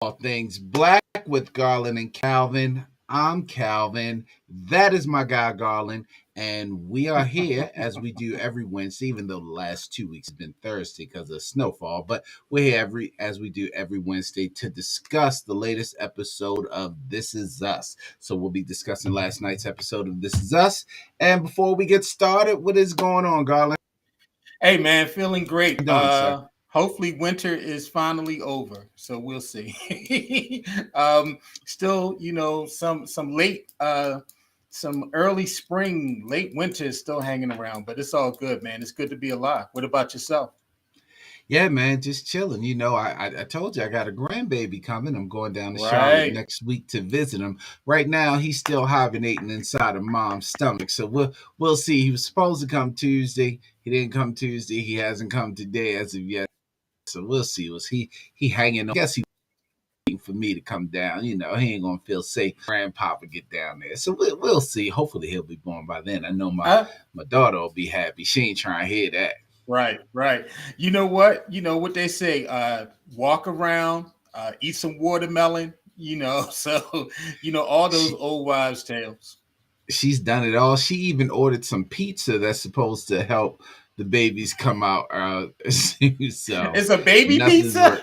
All things black with Garland and Calvin. I'm Calvin. That is my guy Garland, and we are here as we do every Wednesday. Even though the last 2 weeks have been Thursday because of snowfall, but we're here as we do every Wednesday to discuss the latest episode of This Is Us. So we'll be discussing last night's episode of This Is Us. And before we get started, what is going on, Garland? Hey man, feeling great. How you doing, sir? Hopefully winter is finally over, so we'll see. Still, some late, some early spring, late winter is still hanging around, but it's all good, man. It's good to be alive. What about yourself? Yeah, man, just chilling. I told you I got a grandbaby coming. I'm going down to Charlotte Right. next week to visit him. Right now, he's still hibernating inside of mom's stomach. So we'll see. He was supposed to come Tuesday. He didn't come Tuesday. He hasn't come today as of yet. So we'll see. Was he hanging on? I guess he waiting for me to come down. He ain't gonna feel safe. Grandpapa get down there. So we'll see. Hopefully he'll be born by then. I know my Uh, my daughter will be happy. She ain't trying to hear that. right, right. You know what? You know what they say. Walk around, eat some watermelon. So all those She old wives' tales. she's done it all. She even ordered some pizza that's supposed to help the babies come out. So It's a baby nothing's work.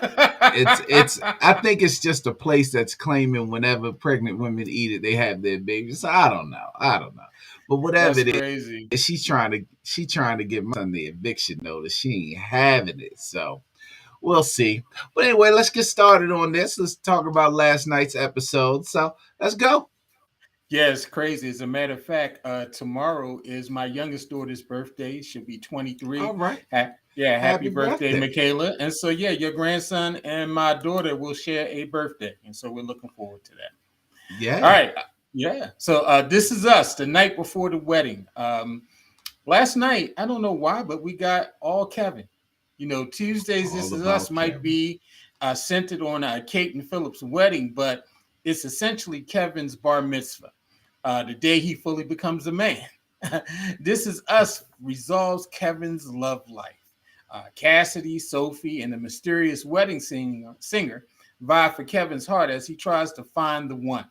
It's. pizza. I think it's just a place that's claiming whenever pregnant women eat it, they have their babies. So I don't know. But whatever That's it crazy. is, she's trying to get my son the eviction notice. She ain't having it. So we'll see. But anyway, let's get started on this. Let's talk about last night's episode. So let's go. Yeah, it's crazy. As a matter of fact, tomorrow is my youngest daughter's birthday. She'll be All 23. right. Yeah, happy Happy birthday, birthday. Michaela. And so, yeah, your grandson and my daughter will share a birthday. And so we're looking forward to that. All Yeah. right. Yeah. So this is us the night before the wedding. Last night, I don't know why, but we got all Kevin. Tuesdays, This All Is Us about might Kevin. be centered on Kate and Philip's wedding, but it's essentially Kevin's bar mitzvah, the day he fully becomes a man. This Is Us resolves Kevin's love life. Cassidy, Sophie, and the mysterious wedding singer vie for Kevin's heart as he tries to find the one.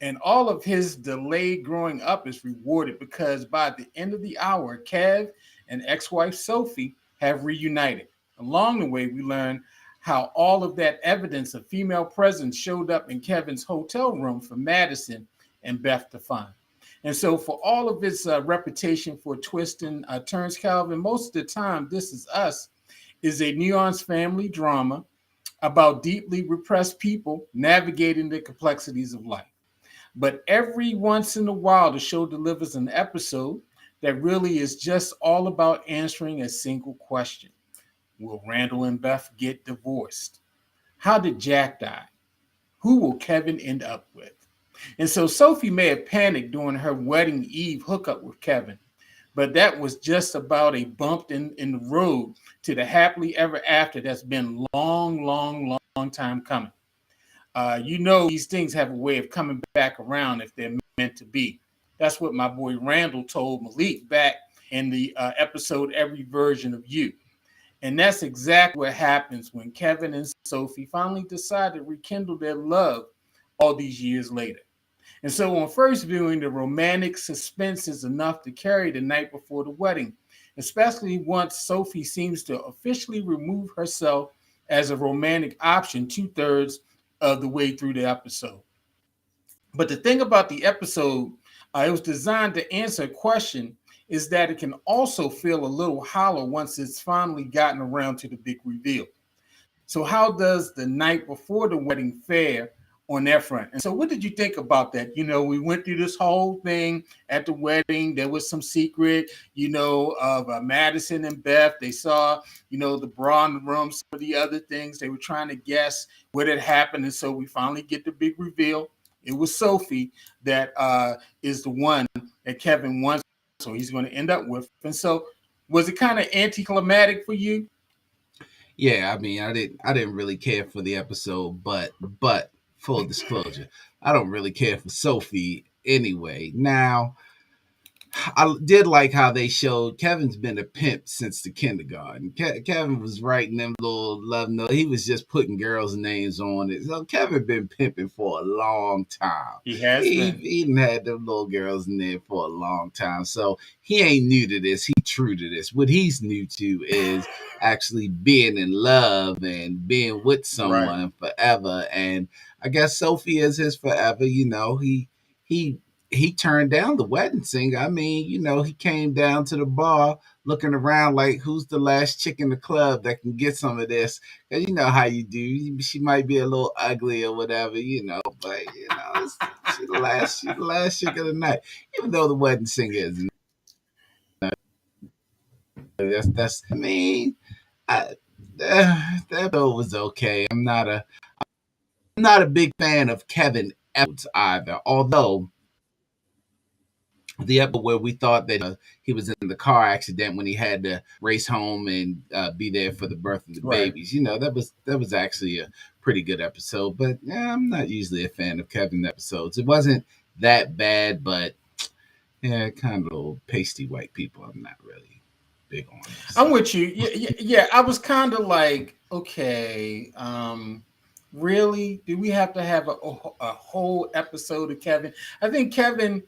And all of his delayed growing up is rewarded because by the end of the hour, Kev and ex wife Sophie have reunited. Along the way, we learn how all of that evidence of female presence showed up in Kevin's hotel room for Madison and Beth to find. And so, for all of its reputation for twists and turns, Calvin, most of the time, This Is Us is a nuanced family drama about deeply repressed people navigating the complexities of life. But every once in a while, the show delivers an episode that really is just all about answering a single question. Will Randall and Beth get divorced? How did Jack die? Who will Kevin end up with? And so Sophie may have panicked during her wedding eve hookup with Kevin, but that was just about a bump in the road to the happily ever after that's been long, long, long time coming. These things have a way of coming back around if they're meant to be. That's what my boy Randall told Malik back in the episode Every Version of You. And that's exactly what happens when Kevin and Sophie finally decide to rekindle their love all these years later. And so on first viewing, the romantic suspense is enough to carry the night before the wedding, especially once Sophie seems to officially remove herself as a romantic option 2/3 of the way through the episode. But the thing about the episode, it was designed to answer a question, is that it can also feel a little hollow once it's finally gotten around to the big reveal. So, how does the night before the wedding fare on that front? And so, what did you think about that? We went through this whole thing at the wedding. There was some secret, of Madison and Beth. They saw, the bra in the room, some of the other things. They were trying to guess what had happened. And so, we finally get the big reveal. It was Sophie that is the one that Kevin wants. So, he's going to end up with. And so, was it kind of anticlimactic for you? Yeah, I mean, I didn't really care for the episode, but full disclosure, I don't really care for Sophie anyway. Now, I did like how they showed Kevin's been a pimp since the kindergarten. Kevin was writing them little love notes. He was just putting girls' names on it. So Kevin been pimping for a long time. He has been. He even had them little girls in there for a long time. So he ain't new to this. He true to this. What he's new to is actually being in love and being with Right. someone forever. And I guess Sophie is his forever. He he turned down the wedding singer. I mean, he came down to the bar looking around like, who's the last chick in the club that can get some of this? Because you know how you do. She might be a little ugly or whatever, but she the last chick of the night. Even though the wedding singer is, that's. I mean, I, that episode was okay. I'm not a big fan of Kevin episodes either. Although the episode where we thought that he was in the car accident when he had to race home and be there for the birth of the Right. babies. That was actually a pretty good episode. But yeah, I'm not usually a fan of Kevin episodes. It wasn't that bad, but yeah, kind of little pasty white people. I'm not really big on them. I'm So with you. Yeah, yeah, yeah. I was kind of like, okay, really? Do we have to have a whole episode of Kevin? I think Kevin,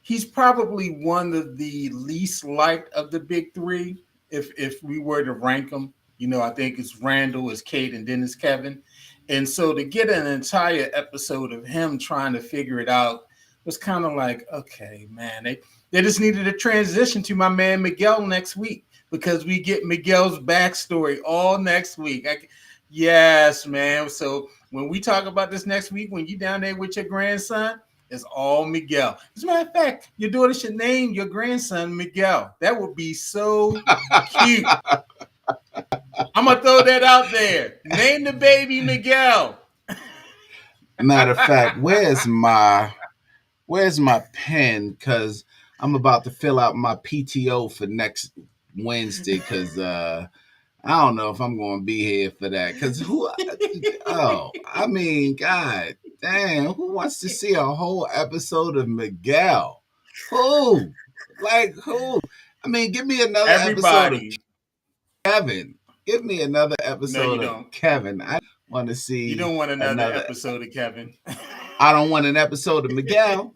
he's probably one of the least liked of the big three. If we were to rank them, I think it's Randall, it's Kate, and then it's Kevin. And so to get an entire episode of him trying to figure it out was kind of like, okay, man, they just needed a transition to my man Miguel next week because we get Miguel's backstory all next week. Yes, man. So when we talk about this next week, when you down there with your grandson, it's all Miguel. As a matter of fact, your daughter should name your grandson Miguel. That would be so cute. I'm gonna throw that out there. Name the baby Miguel. matter of fact, where's my pen? Because I'm about to fill out my PTO for next Wednesday. Because I don't know if I'm going to be here for that. Because who? Oh, I mean, God damn, who wants to see a whole episode of Miguel? Who? Like who? I mean, give me another episode of Everybody. Kevin. Give me another No, you episode of don't. Kevin. I want to You see don't want another another. episode of Kevin. I don't want an episode of Miguel.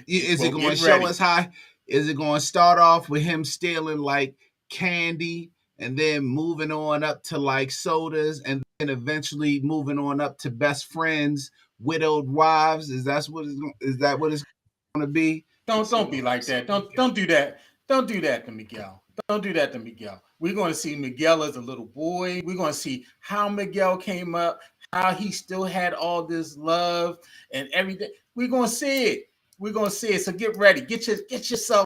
Is it Well, going to get show ready. us how? Is it going to start off with him stealing like candy and then moving on up to like sodas and then eventually moving on up to best friends, widowed wives? Is that what it's going to be? Don't What's the don't be little like episode that. of Miguel? Don't do that. Don't do that to Miguel. Don't do that to Miguel. We're going to see Miguel as a little boy. We're going to see how Miguel came up, how he still had all this love and everything. We're going to see it. We're going to see it. So get ready. Get yourself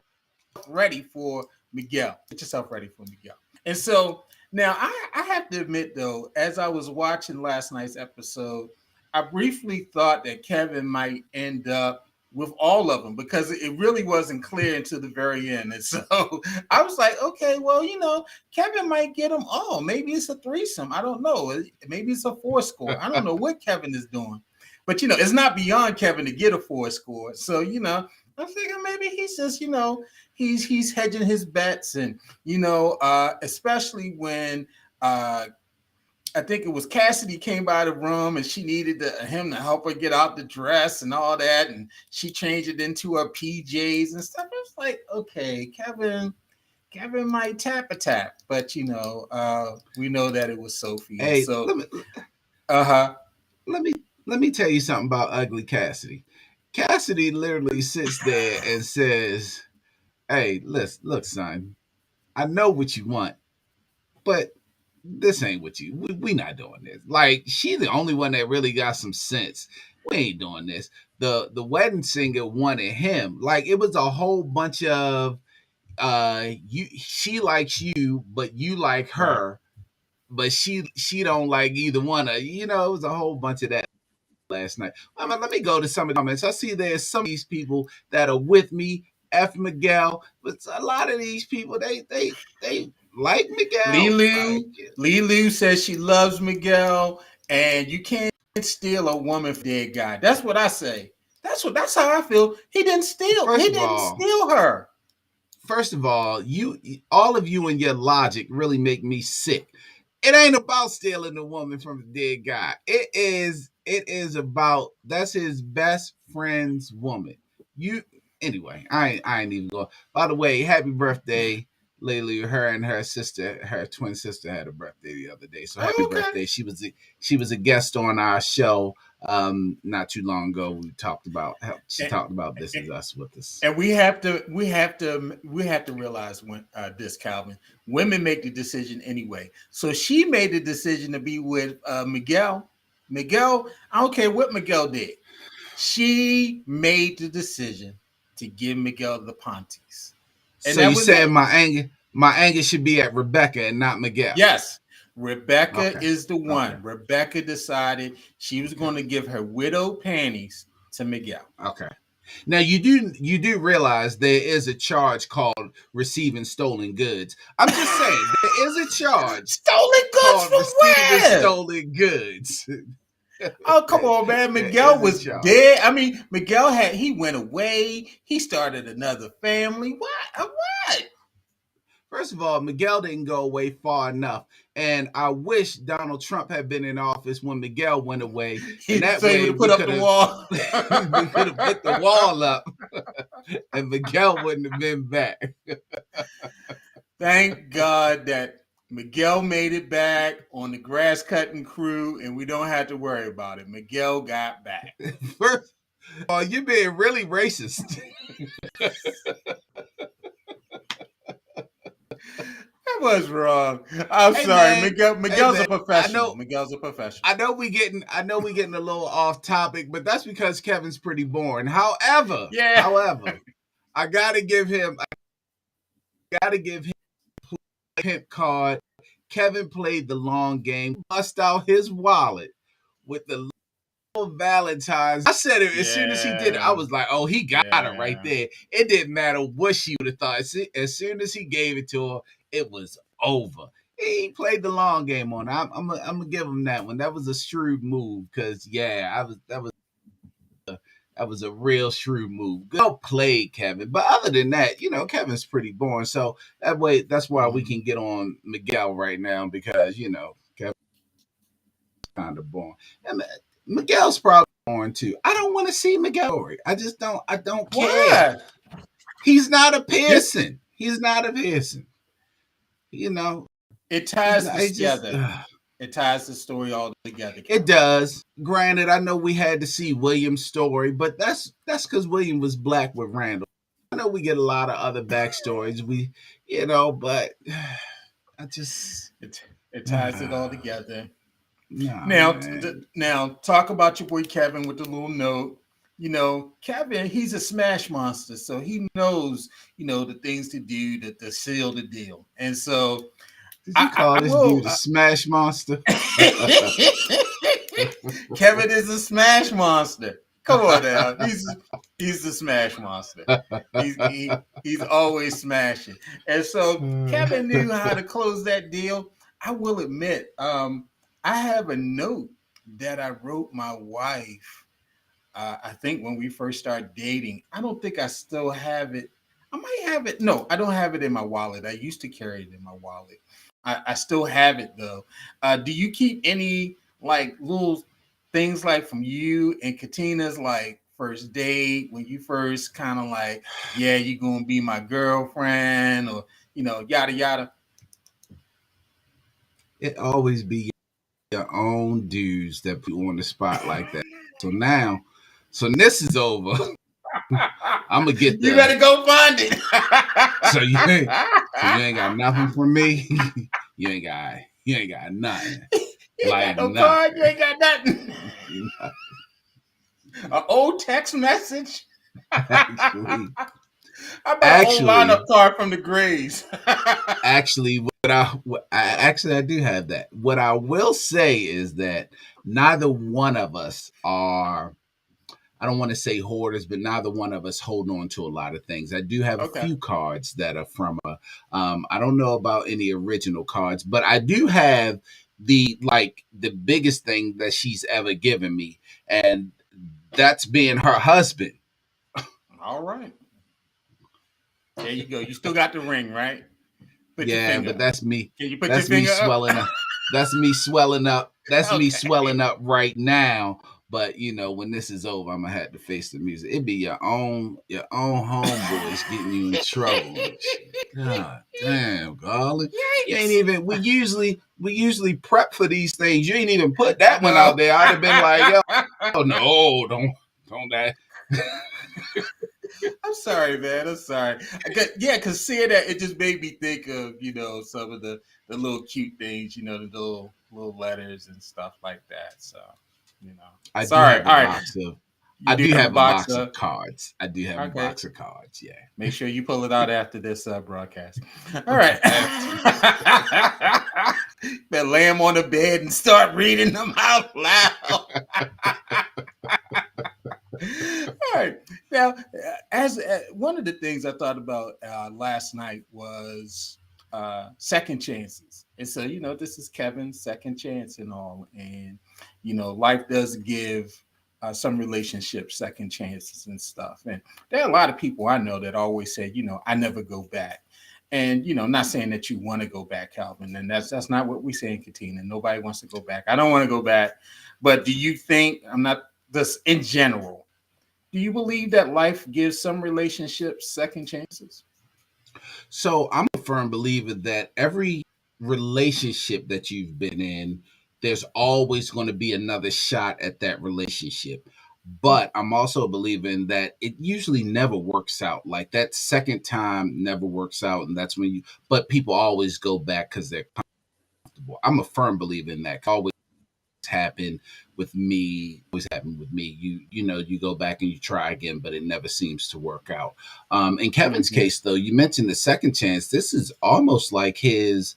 ready for Miguel. Get yourself ready for Miguel. And so now I have to admit though, as I was watching last night's episode, I briefly thought that Kevin might end up with all of them because it really wasn't clear until the very end. And so I was like, okay, well, Kevin might get them all. Maybe it's a threesome. I don't know. Maybe it's a four score. I don't know what Kevin is doing. But it's not beyond Kevin to get a four score. So, I'm thinking maybe he's just, he's hedging his bets and especially when I think it was Cassidy came by the room and she needed him to help her get out the dress and all that, and she changed it into her PJs and stuff. I was like, okay, Kevin might tap a tap, but we know that it was Sophie, and Hey, so let me uh huh. let me let me tell you something about ugly Cassidy. Cassidy literally sits there and says, "Hey, listen, look, son, I know what you want, but this ain't what you. We not doing this. Like she the only one that really got some sense. We ain't doing this. The wedding singer wanted him. Like it was a whole bunch of you. She likes you, but you like Right. her, but she don't like either one of you. It was a whole bunch of that last night. Let me go to some of the comments. I see there's some of these people that are with me. F Miguel, but a lot of these people they like Miguel. Like Lilu says she loves Miguel, and you can't steal a woman from a dead guy. That's what I say. That's how I feel. He didn't steal. He First of didn't all, steal her. you all of you and your logic really make me sick. It ain't about stealing a woman from a dead guy. It is about that's his best friend's woman. You anyway, I ain't even going. By the way, happy birthday, Layla. Her and her sister, her twin sister, had a birthday the other day. So happy Oh, okay. birthday. She was a guest on our show not too long ago. She And, talked about This Is Us with us. and we have to realize when this, Calvin. Women make the decision anyway. So she made the decision to be with Miguel. Miguel, I don't care what Miguel did. She made the decision to give Miguel the Pontes. And So that you was said it. my anger should be at Rebecca and not Miguel. Yes. Rebecca Okay. is the Okay. one. Rebecca decided she was going to give her widow panties to Miguel. Okay. Now you do realize there is a charge called receiving stolen goods. I'm just saying there is a charge Stolen goods called from receiving where? stolen goods. Oh, come on, man. There Miguel is a was charge. dead. I mean, he went away. He started another family. What? First of all, Miguel didn't go away far enough. And I wish Donald Trump had been in office when Miguel went away. And that So he would way have put we up could the have wall. we could have put the wall up and Miguel wouldn't have been back. Thank God that Miguel made it back on the grass cutting crew, and we don't have to worry about it. Miguel got back. First of all, you're being really racist. That was wrong. I'm Hey sorry. man, hey Miguel's a man. I professional. know Miguel's a professional. I know we getting a little off topic, but that's because Kevin's pretty boring. However, Yeah. however, I gotta give him a pimp card. Kevin played the long game, bust out his wallet with the little Valentine's. I said it as soon as he did it. I Yeah. was like, "Oh, he got it right Yeah. there." It didn't matter what she would have thought. As soon as he gave it to her, it was over. He played the long game on it. I'm gonna give him that one. That was a shrewd move because yeah, that was a real shrewd move. Good played, Kevin. But other than that, Kevin's pretty boring. So that's why we Mhm. can get on Miguel right now because Kevin's kind of boring. And Miguel's probably boring too. I don't want to see Miguel. I just don't. I don't care. What? He's not a This Pearson. He's not a Pearson. You know, it he's ties not. this He just. together. It ties the story all together, It Calvin. does. Granted, I know we had to see William's story, but that's because William was black with Randall. I know we get a lot of other backstories. But I just It ties it all together. nah, Now, man. now talk about your boy Kevin with the little note. Kevin, he's a smash monster, so he knows, the things to do to seal the deal. And so Did you I call this will. dude a smash monster? Kevin is a smash monster. Come on now, he's the smash monster. He's always smashing, and so Kevin knew how to close that deal. I will admit, I have a note that I wrote my wife. I think when we first started dating, I don't think I still have it. I might have it. No, I don't have it in my wallet. I used to carry it in my wallet. I still have it though. Do you keep any like little things like from you and Katina's like first date when you first kind of like, yeah, you gonna be my girlfriend or yada yada? It always be your own dudes that put you on the spot like that. So now, this is over. I'm gonna get You the better go find it. so you ain't got nothing from me. you ain't got nothing. You ain't got Like no card. You nothing. ain't got nothing. An old text message. actually, How about an old lineup actually, card from the Grays? actually, I do have that. What I will say is that neither one of us are. I don't want to say hoarders, but neither one of us hold on to a lot of things. I do have a Okay. few cards that are from a. I don't know about any original cards, but I do have the biggest thing that she's ever given me, and That's being her husband. All right. There you go. You still got the ring, right? Put your Yeah, finger but up. that's me. Can you put your That's me finger up? swelling up. That's me swelling up. That's me swelling Okay. up right now. But when this is over, I'm gonna have to face the music. It'd be your own homeboys getting you in trouble and shit. God damn, Garland. You ain't Yikes. even we usually prep for these things. You ain't even put that one No. out there. I'd have been like, yo, no, don't that. I'm sorry, man. I'm sorry. Yeah, because seeing that, it just made me think of some of the little cute things, the little letters and stuff like that. So, I do sorry. have a All right, box of you I do do have a have a box box of of. cards. I do have a Okay, box of cards, yeah. make sure you pull it out after this broadcast. All right. I have to. Then lay them on the bed and start reading them out loud. All right. Now, as one of the things I thought about last night was second chances. And so, this is Kevin's second chance and all. And, life does give some relationships second chances and stuff. And there are a lot of people I know that always say, I never go back. And not saying that you want to go back, Calvin, and that's not what we say in Katina. Nobody wants to go back. I don't want to go back. But do you think I'm not this in general? Do you believe that life gives some relationships second chances? So I'm a firm believer that every relationship that you've been in, there's always going to be another shot at that relationship. But I'm also believing that it usually never works out. Like that second time never works out. And that's when but people always go back because they're comfortable. I'm a firm believer in that. Always happen with me, always happen with me. You go back and you try again, but it never seems to work out. In Kevin's Mm-hmm. case, though, you mentioned the second chance. This is almost like his.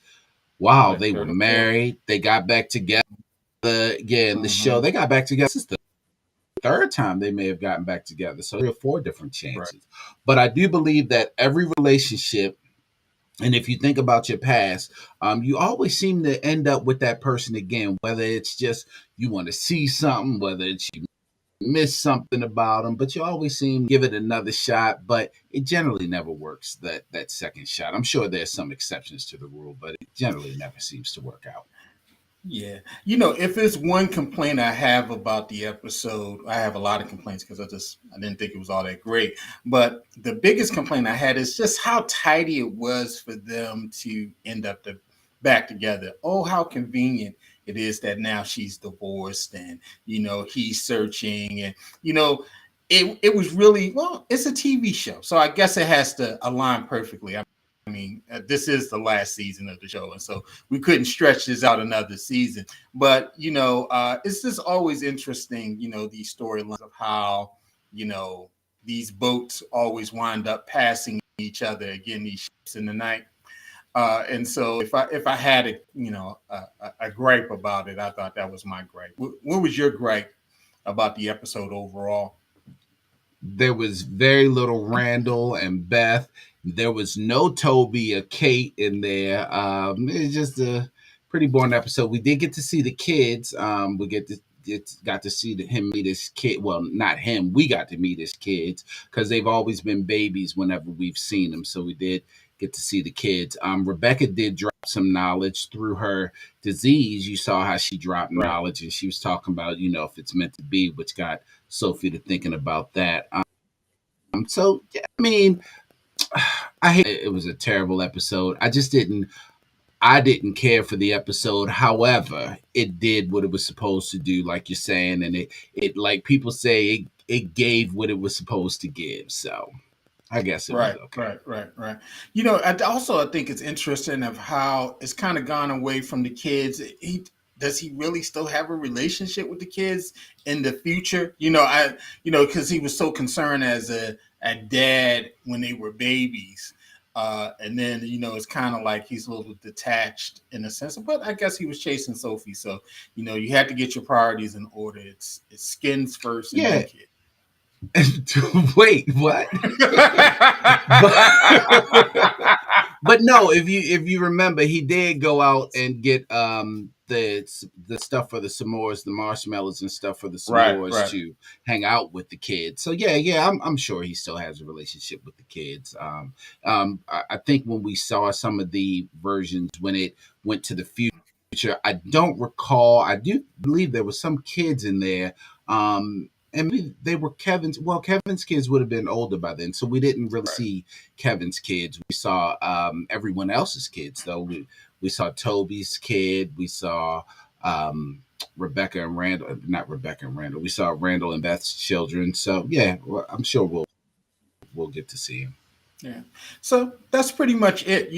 Wow, Like they were third or fourth. married. They got back together. Yeah, in the show, Mm-hmm. they got back together. This is the third time they may have gotten back together. So there are four different Right. chances. But I do believe that every relationship, and if you think about your past, you always seem to end up with that person again, whether it's just you want to see something, whether it's you miss something about them, but you always seem to give it another shot, but it generally never works, that second shot. I'm sure there's some exceptions to the rule, but it generally never seems to work out. Yeah. If it's one complaint I have about the episode, I have a lot of complaints because I didn't think it was all that great. But the biggest complaint I had is just how tidy it was for them to end up back together. Oh, how convenient it is that now she's divorced and he's searching and it was really well, it's a TV show. So I guess it has to align perfectly. I mean, this is the last season of the show, and so we couldn't stretch this out another season. But it's just always interesting, these storylines of how these boats always wind up passing each other again, these ships in the night. And so if I had a gripe about it, I thought that was my gripe. What was your gripe about the episode overall? There was very little Randall and Beth. There was no Toby or Kate in there. It's just a pretty boring episode. We did get to see the kids. We got to see him meet his kid. Well, not him. We got to meet his kids because they've always been babies whenever we've seen them. So we did get to see the kids. Rebecca did drop some knowledge through her disease. You saw how she dropped Right. knowledge, and she was talking about if it's meant to be, which got Sophie to thinking about that. So yeah, I mean, I hate it was a terrible episode. I didn't care for the episode. However, it did what it was supposed to do, like you're saying, and it like people say it gave what it was supposed to give. So I guess it was Right, okay. right, right, right. I think it's interesting of how it's kind of gone away from the kids. Does he really still have a relationship with the kids in the future? Because he was so concerned as a dad when they were babies. And then, it's kind of like he's a little detached in a sense, but I guess he was chasing Sophie. So, you had to get your priorities in order. It's skins first and then Yeah. kids. Wait, what? but, but no, if you remember, he did go out and get the the stuff for the s'mores, the marshmallows and stuff for the Right, s'mores right, to hang out with the kids. So yeah, I'm sure he still has a relationship with the kids. I think when we saw some of the versions when it went to the future, I don't recall. I do believe there was some kids in there. And maybe they were Kevin's. Well, Kevin's kids would have been older by then, so we didn't really right. see Kevin's kids. We saw everyone else's kids, though. We saw Toby's kid. We saw Rebecca and Randall, not Rebecca and Randall. We saw Randall and Beth's children. So yeah, well, I'm sure we'll get to see him. Yeah. So that's pretty much it.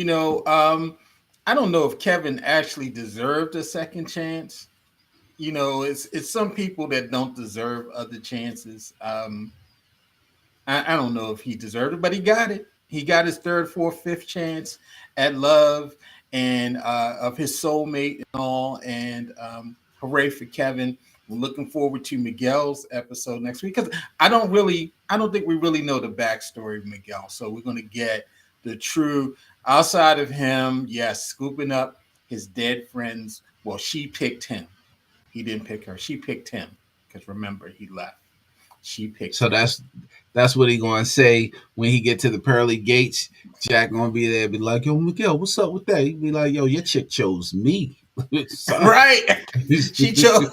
I don't know if Kevin actually deserved a second chance. It's some people that don't deserve other chances. I don't know if he deserved it, but he got it. He got his third, fourth, fifth chance at love and of his soulmate and all. And hooray for Kevin. We're looking forward to Miguel's episode next week because I don't think we really know the backstory of Miguel. So we're going to get the true outside of him, yes, scooping up his dead friends. Well, she picked him. He didn't pick her. She picked him because remember, he left. She picked So him. that's what he gonna say when he get to the pearly gates. Jack gonna be there, be like, "Yo, Miguel, what's up with that?" He be like, "Yo, your chick chose me, son." Right. She chose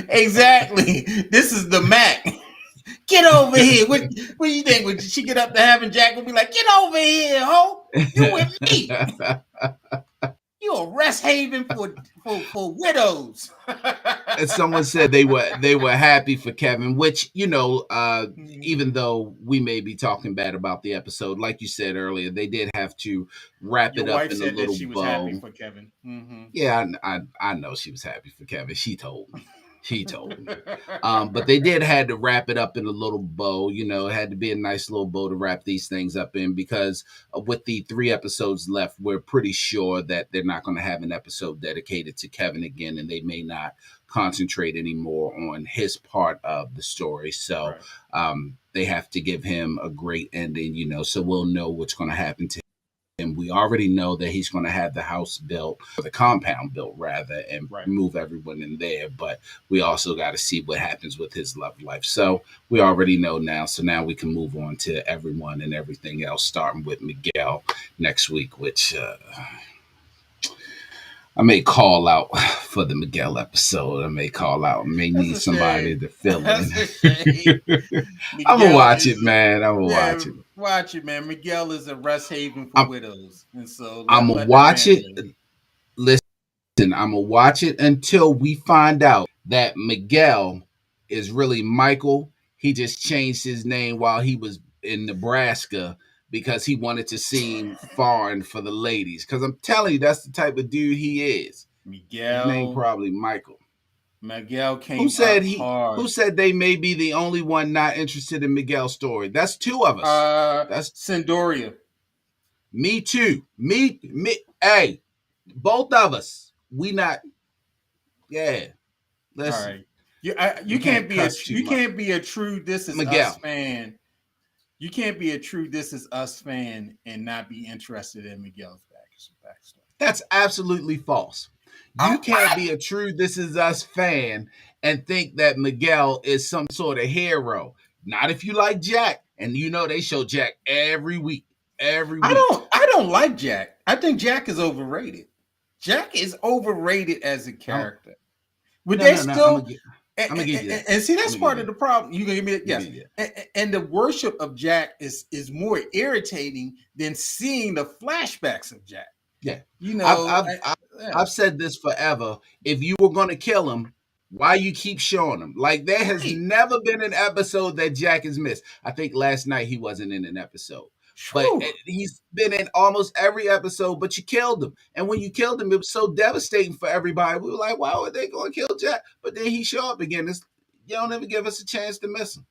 exactly. This is the Mac. Get over here. What do you think? Would she get up to having Jack would be like, get over here, ho? You with me. You a rest haven for widows. And someone said they were happy for Kevin, which even though we may be talking bad about the episode, like you said earlier, they did have to wrap Your it up wife in a said that little she was happy bow. for Kevin. Mm-hmm. Yeah, I know she was happy for Kevin. She told me. She told me. But they did had to wrap it up in a little bow. It had to be a nice little bow to wrap these things up in because with the 3 episodes left, we're pretty sure that they're not going to have an episode dedicated to Kevin again, and they may not concentrate anymore on his part of the story. So Right. they have to give him a great ending. So we'll know what's going to happen to him. We already know that he's going to have the house built, or the compound built rather, and Right. move everyone in there. But we also got to see what happens with his love life. So we already know now. So now we can move on to everyone and everything else, starting with Miguel next week, which I may call out for the Miguel episode. I may call out. I may That's need a somebody shame. to fill in. That's a shame. I'm gonna Miguel watch it, is man. I'm gonna yeah, watch it. watch it, man. Miguel is a rest haven for I'm widows. And so I'm let gonna let that watch man it. live. Listen, I'm gonna watch it until we find out that Miguel is really Michael. He just changed his name while he was in Nebraska because he wanted to seem foreign for the ladies. Because I'm telling you, that's the type of dude he is. His name Miguel probably Michael. Miguel Who came said up he? Who hard. said they may be the only one not interested in Miguel's story? That's two of us. That's Sendoria. me too. Me. Hey, both of us. We not. Yeah. All Listen, right. You we can't can't be a cuss too you much. can't be a true This Is Us Miguel. fan. You can't be a true This Is Us fan and not be interested in Miguel's backstory. That's absolutely false. You can't be a true This Is Us fan and think that Miguel is some sort of hero. Not if you like Jack. And they show Jack every week. Every week. I don't like Jack. I think Jack is overrated. Jack is overrated as a I'm, character. Would no, they no, no. I'm still gonna I'm gonna give you that. and see I'm that's gonna give part you of that. the problem. You can give me I'm gonna yes, give you that. and the worship of Jack is more irritating than seeing the flashbacks of Jack. Yeah. You I've know, I've I, I've, yeah, I've said this forever. If you were gonna kill him, why you keep showing him? Like there has right, never been an episode that Jack has missed. I think last night he wasn't in an episode. But true. he's been in almost every episode, but you killed him. And when you killed him, it was so devastating for everybody. We were like, why would they go and kill Jack? But then he show up again. You don't ever give us a chance to miss him.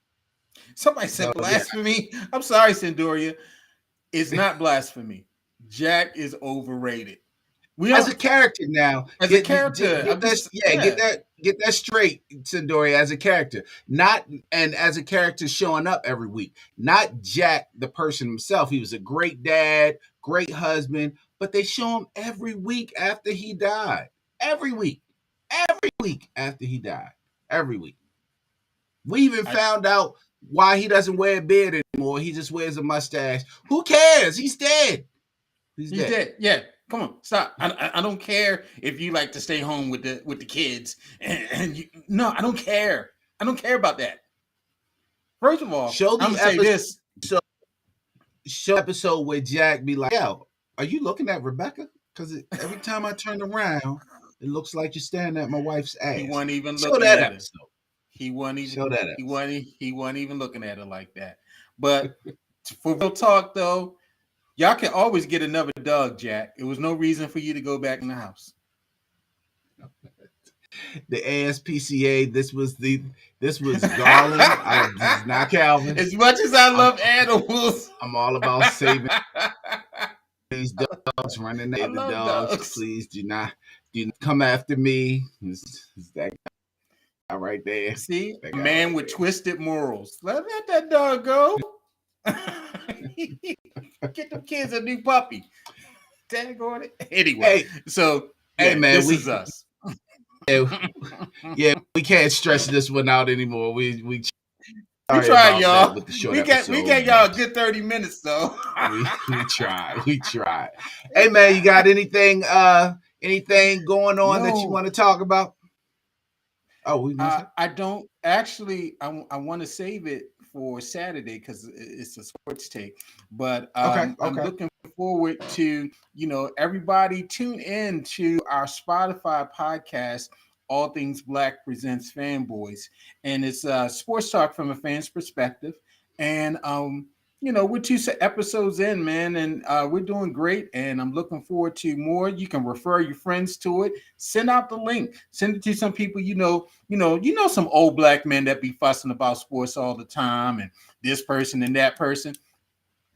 Somebody So said yeah. blasphemy. I'm sorry, Sendoria. It's not blasphemy. Jack is overrated. We As don't a character now, as a character. get I'm that just yeah, get that straight, Sindori, as a character. Not and as a character showing up every week. Not Jack the person himself. He was a great dad, great husband, but they show him every week after he died. Every week. every week after he died. Every week. We even I, found out why he doesn't wear a beard anymore. He just wears a mustache. Who cares? He's dead. He's he's dead. dead. Yeah, come on, stop. I don't care if you like to stay home with the kids, and you, no, I don't care. I don't care about that. First of all, Show I'm the gonna say this. episode where Jack be like, "Yo, are you looking at Rebecca? Because every time I turn around, it looks like you're staring at my wife's He ass." wasn't even Show looking that at her. episode. He wasn't even. Show that He episode. wasn't. He wasn't even looking at her like that. But for real talk, though, y'all can always get another dog, Jack. It was no reason for you to go back in the house. The ASPCA. This was Garland. This is not Calvin. As much as I I'm, love animals, I'm all about saving these dogs, running I at the love dogs. dogs. Please do not come after me. It's that guy right there. See, That a guy man right with there. twisted morals. Let that dog go. Get them kids a new puppy. Tag on it. Anyway, so Hey yeah, man, this is us. yeah, we can't stretch this one out anymore. We We sorry tried, about that y'all. with the short We episode, gave y'all a but good 30 minutes though. we tried. We tried. Hey man, you got anything going on that you No, want to talk about? Oh, we gonna say? I don't actually. I want to save it for Saturday because it's a sports take. But Okay, I'm okay. looking forward to everybody tune in to our Spotify podcast. All Things Black presents Fanboys, and it's sports talk from a fan's perspective. And we're two episodes in, man, and we're doing great. And I'm looking forward to more. You can refer your friends to it. Send out the link. Send it to some people some old black men that be fussing about sports all the time, and this person and that person.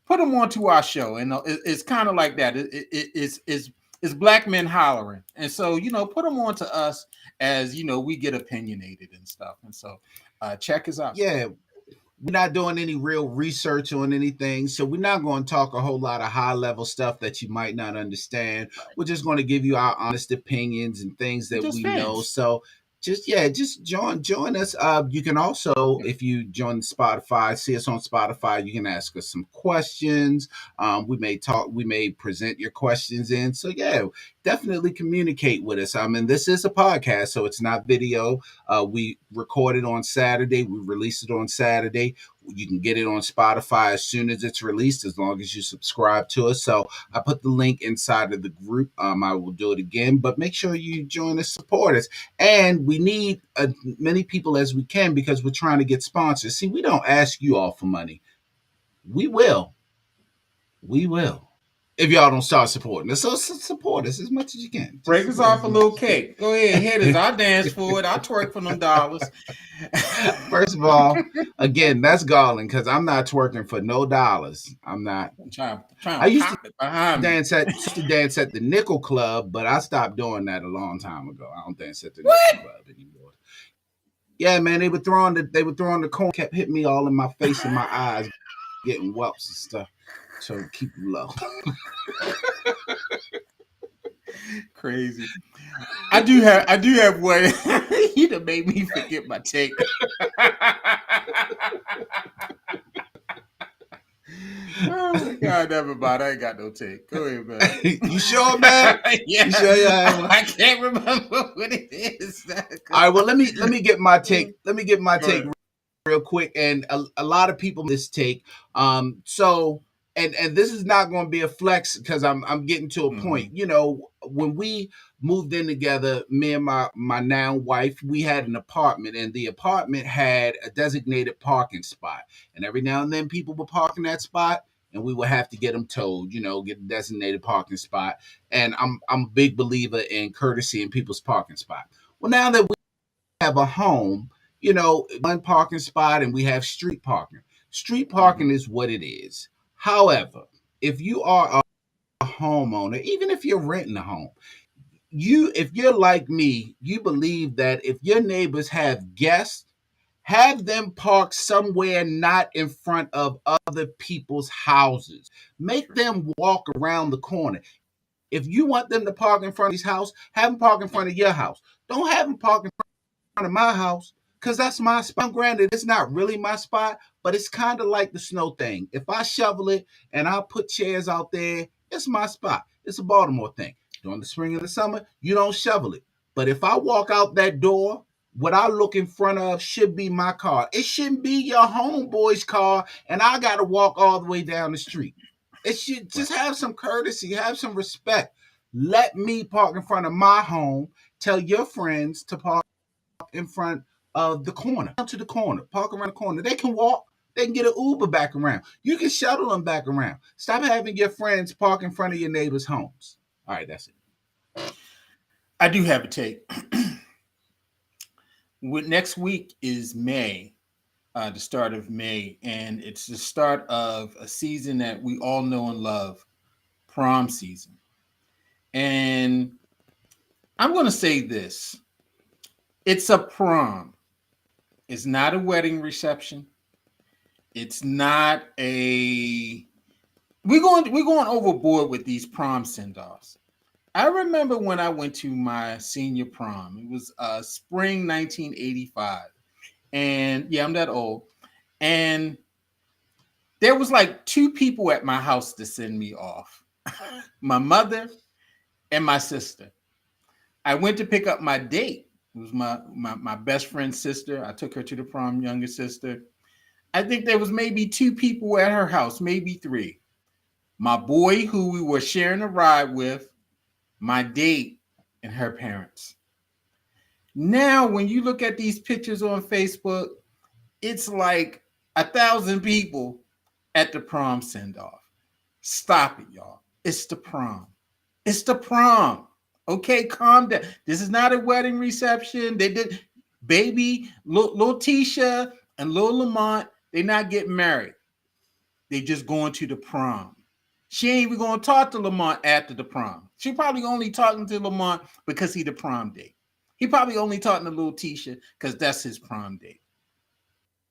Put them onto our show, and it's kind of like that. It's black men hollering, and so put them onto us as we get opinionated and stuff. And so, check us out. Yeah, we're not doing any real research on anything, so we're not going to talk a whole lot of high level stuff that you might not understand. We're just going to give you our honest opinions and things We're that just we know. fans. So just join us. You can also, if you join Spotify, see us on Spotify, you can ask us some questions. We may present your questions in. So yeah, definitely communicate with us. I mean, this is a podcast, so it's not video. We recorded on Saturday, we released it on Saturday. You can get it on Spotify as soon as it's released, as long as you subscribe to us. So I put the link inside of the group. I will do it again, but make sure you join us, support us, and we need as many people as we can because we're trying to get sponsors. See, we don't ask you all for money. We will. We will. If y'all don't start supporting us, so support us as much as you can. Break Just us as off a much little as you can. cake. Go ahead, hit us. I'll dance for it. I'll twerk for them dollars. First of all, again, that's Garland because I'm not twerking for no dollars. I'm not. Trying I to used to pop it behind me. dance at the Nickel Club, but I stopped doing that a long time ago. I don't dance at the Nickel What? Club anymore. Yeah, man, they were throwing the corn, kept hitting me all in my face and my eyes, getting whelps and stuff. So keep them low. Crazy. I do have one. You done made me forget my take. Oh my god, never mind. I ain't got no take. Go ahead, man. You sure, man? Yeah, You sure you have one? I can't remember what it is. All right. Well, let me get my take. Let me get my Go take ahead. real quick, and a lot of people this take. So and this is not going to be a flex because I'm getting to a Mm-hmm. point. When we moved in together, me and my now wife, we had an apartment, and the apartment had a designated parking spot, and every now and then people would park in that spot. And we would have to get them towed, get a designated parking spot. And I'm a big believer in courtesy in people's parking spot. Well, now that we have a home, one parking spot and we have street parking. Street Mm-hmm. parking is what it is. However, if you are a homeowner, even if you're renting a home, if you're like me, you believe that if your neighbors have guests, have them park somewhere not in front of other people's houses. Make them walk around the corner. If you want them to park in front of his house, have them park in front of your house. Don't have them park in front of my house because that's my spot. Granted, it's not really my spot, but it's kind of like the snow thing. If I shovel it and I put chairs out there, it's my spot. It's a Baltimore thing. During the spring and the summer, you don't shovel it. But if I walk out that door, what I look in front of should be my car. It shouldn't be your homeboy's car, and I got to walk all the way down the street. It should Right. just have some courtesy, have some respect. Let me park in front of my home. Tell your friends to park in front of the corner, down to the corner, park around the corner. They can walk. They can get an Uber back around. You can shuttle them back around. Stop having your friends park in front of your neighbors' homes. All right, that's it. I do have a take. Next week is May, the start of May, and it's the start of a season that we all know and love, prom season. And I'm going to say this. It's a prom. It's not a wedding reception. It's not a we're going overboard with these prom send-offs. I remember when I went to my senior prom. It was spring 1985. And yeah, I'm that old. And there was like two people at my house to send me off. My mother and my sister. I went to pick up my date. It was my best friend's sister. I took her to the prom, younger sister. I think there was maybe two people at her house, maybe three. My boy, who we were sharing a ride with, my date, and her parents. Now, when you look at these pictures on Facebook, it's like 1,000 people at the prom send-off. Stop it, y'all. It's the prom. It's the prom. Okay, calm down. This is not a wedding reception. They did, baby, little Tisha and little Lamont, they not getting married. They just going to the prom. She ain't even going to talk to Lamont after the prom. She probably only talking to Lamont because he the prom date. He probably only talking to little Tisha because that's his prom date.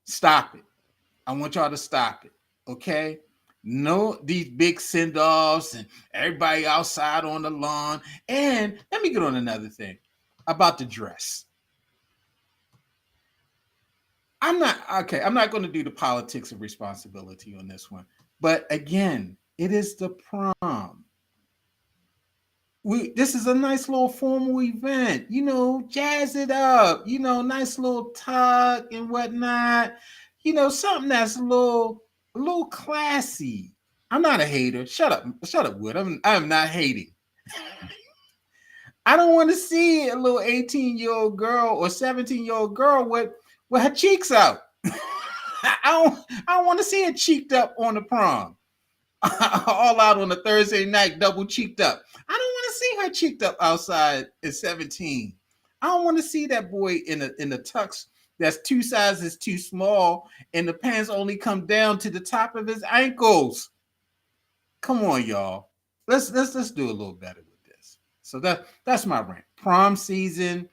Stop it. I want y'all to stop it. Okay? No, these big send-offs and everybody outside on the lawn. And let me get on another thing about the dress. I'm not going to do the politics of responsibility on this one. But again, it is the prom. This is a nice little formal event, jazz it up, nice little tuck and whatnot, something that's a little classy. I'm not a hater. Shut up, Wood. I'm not hating. I don't want to see a little 18-year-old girl or 17-year-old girl with her cheeks out. I don't want to see her cheeked up on the prom. All out on a Thursday night, double cheeked up. I don't want to see her cheeked up outside at 17. I don't want to see that boy in a tux that's 2 sizes too small and the pants only come down to the top of his ankles. Come on, y'all. Let's do a little better with this. So that's my rant. Prom season.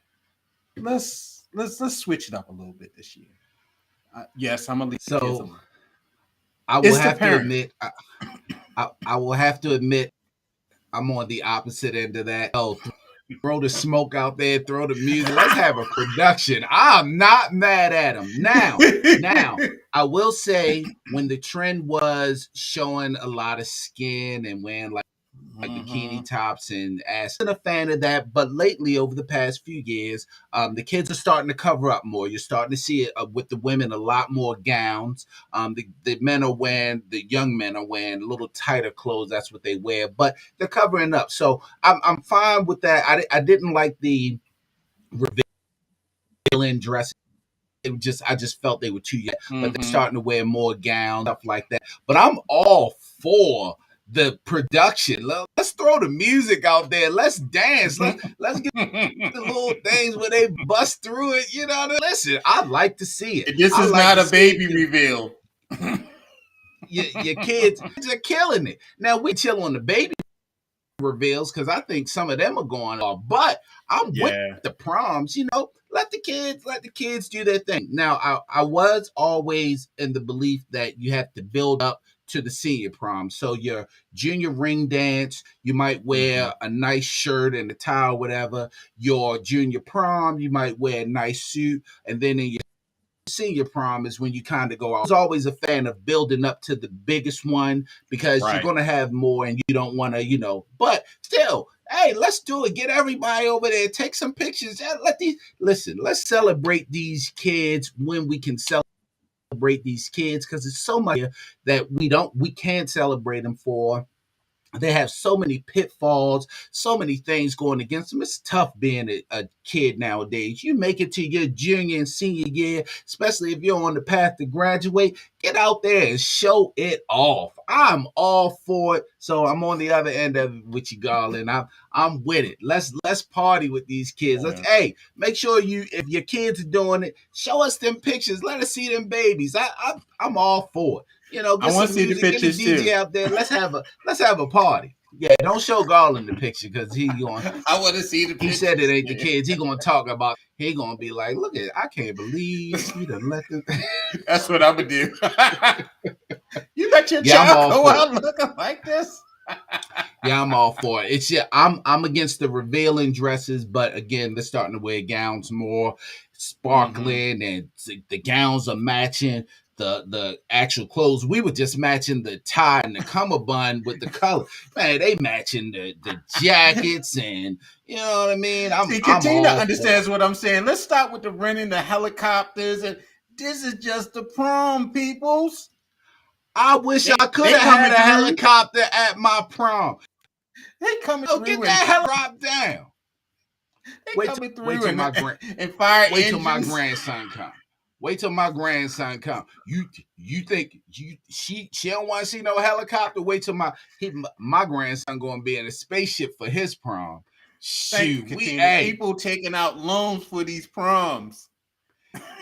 Let's switch it up a little bit this year. Yes, I'm gonna leave the kids So alone. I will It's the have to parent. admit, I will have to admit, I'm on the opposite end of that. Oh, throw the smoke out there, throw the music. Let's have a production. I'm not mad at them. Now, I will say when the trend was showing a lot of skin and wearing like bikini tops and ass. I'm a fan of that, but lately, over the past few years, the kids are starting to cover up more. You're starting to see it with the women, a lot more gowns. The young men are wearing a little tighter clothes. That's what they wear, but they're covering up. So I'm fine with that. I didn't like the revealing dresses. I just felt they were too young, but they're starting to wear more gowns, stuff like that. But I'm all for the production. Let's throw the music out there. Let's dance. Let's get the little things where they bust through it. Listen, I like to see it. This I is like not to a see baby it. reveal. Your kids are killing it. Now we chill on the baby reveals because I think some of them are going off. But I'm with Yeah. the proms. Let the kids do their thing. Now I was always in the belief that you have to build up to the senior prom. So your junior ring dance, you might wear a nice shirt and a tie or whatever. Your junior prom, you might wear a nice suit, and then in your senior prom is when you kind of go out. I was always a fan of building up to the biggest one because you're going to have more and you don't want to, but still, hey, let's do it. Get everybody over there. Take some pictures. Let's celebrate these kids when we can celebrate these kids because it's so much that we can't celebrate them for. They have so many pitfalls, so many things going against them. It's tough being a kid nowadays. You make it to your junior and senior year, especially if you're on the path to graduate, get out there and show it off. I'm all for it. So I'm on the other end of it with you, Garland. I'm with it. Let's party with these kids. Hey, make sure if your kids are doing it, show us them pictures. Let us see them babies. I'm all for it. Get I want to see the pictures get the DJ out there. Let's have a party. Yeah, don't show Garland the picture because I want to see the picture. He said it ain't the kids. He gonna talk about. He gonna be like, look I can't believe you done let them. That's what I'm gonna do. You let your child go out looking like this. Yeah, I'm all for it. I'm against the revealing dresses, but again, they're starting to wear gowns more, sparkling, and the gowns are matching the actual clothes. We were just matching the tie and the cummerbund with the color. Man, they matching the jackets, and you know what I mean. Katina understands what I'm saying. Let's start with the renting the helicopters, and this is just the prom, peoples. I wish I could have had a helicopter at my prom. They coming through. Get that helicopter down. Wait till my grandson come. Wait till my grandson come. You think she don't want to see no helicopter? Wait till my grandson going to be in a spaceship for his prom. Shoot, people taking out loans for these proms.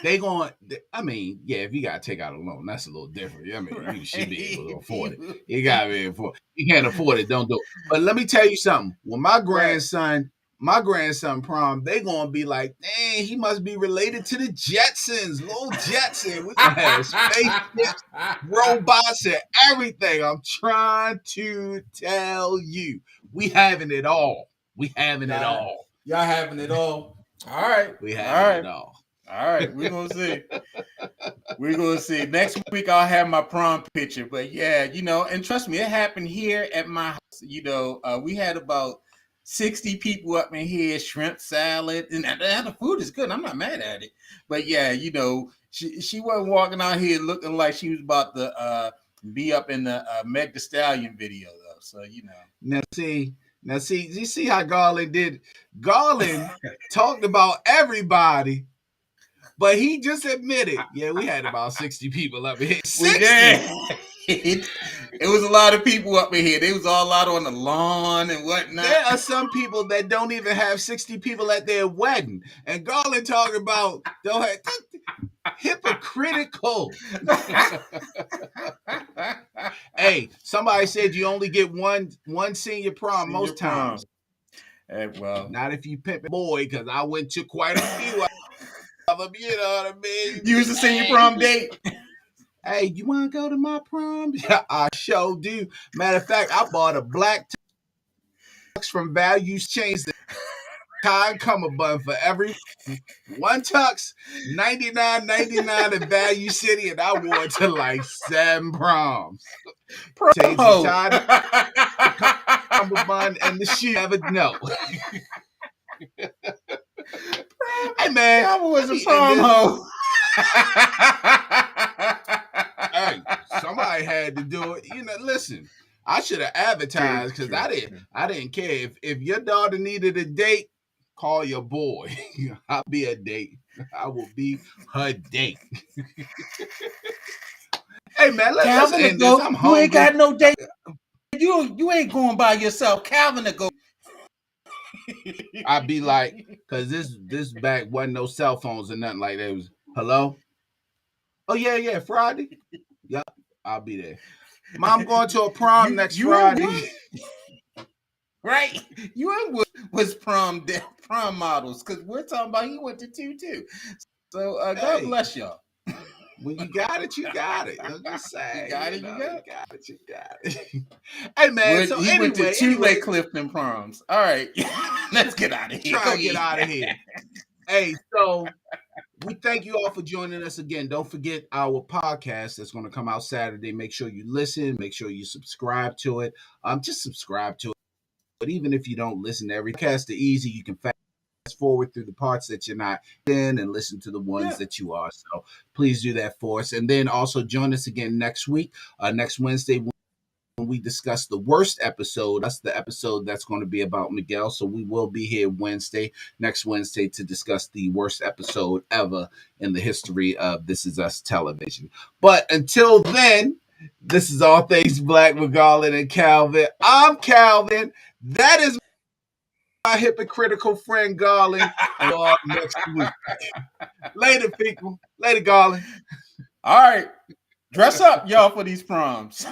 They going. I mean, yeah. If you gotta take out a loan, that's a little different. I mean, you should be able to afford it. You gotta be able to afford it. You can't afford it, don't do it. But let me tell you something. When my grandson prom, they gonna be like, dang, he must be related to the Jetsons, little Jetson. We're gonna have spaceships, robots, and everything. I'm trying to tell you, we having it all. We having it all. Y'all having it all. All right. We having it all. All right, we're gonna see. We're gonna see. Next week I'll have my prom picture. But yeah, and trust me, it happened here at my house. We had about 60 people up in here, shrimp salad, and the food is good. I'm not mad at it. But yeah, she wasn't walking out here looking like she was about to be up in the Meg Thee Stallion video though. So Now see, you see how Garland did. Garland talked about everybody. But he just admitted, yeah, we had about 60 people up in here. 60? It was a lot of people up in here. They was all out on the lawn and whatnot. There are some people that don't even have 60 people at their wedding. And Garland talking about hypocritical. Hey, somebody said you only get one senior prom most times. Hey, well, not if you pimp a boy, because I went to quite a few of them, you know what I mean? You was a senior prom date. Hey, you want to go to my prom? Yeah, I sure do. Matter of fact, I bought a black tux from Value Chains, the tie and cummerbund for every one tux, $99.99 in Value City, and I wore it to like 7 proms. Change the tie, the cummerbund, and the shoe. Never know. Hey man, I was a prom hoe. Hey, somebody had to do it. Listen, I should have advertised because I didn't care. If your daughter needed a date, call your boy. I'll be a date. I will be her date. Hey man, let's end this. I'm hungry. You ain't got no date. You ain't going by yourself. Calvin to go. I'd be like, because this back wasn't no cell phones or nothing like that. It was, hello? Oh, yeah, Friday? Yep, I'll be there. Mom going to a prom next Friday. Right? You and was prom models, because we're talking about he went to 2 too. So God bless y'all. When you got it, you got it. I'm just You saying, got it. You got you it. got it, you got it. Hey man, so He went to two anyway, Lake Clifton proms. All right, let's get out of here. try Go to get ahead. out of here. Hey, so we thank you all for joining us again. Don't forget our podcast that's going to come out Saturday. Make sure you listen. Make sure you subscribe to it. Just subscribe to it. But even if you don't listen to every cast, easy, you can fast forward through the parts that you're not in and listen to the ones Yeah. that you are. So please do that for us. And then also join us again next week, next Wednesday, when we discuss the worst episode. That's the episode that's going to be about Miguel. So we will be here next Wednesday, to discuss the worst episode ever in the history of This Is Us television. But until then, this is All Things Black with Garland and Calvin. I'm Calvin. That is my hypocritical friend Garland. And all next week. Later, people. Later, Garland. All right. Dress up, y'all, for these proms.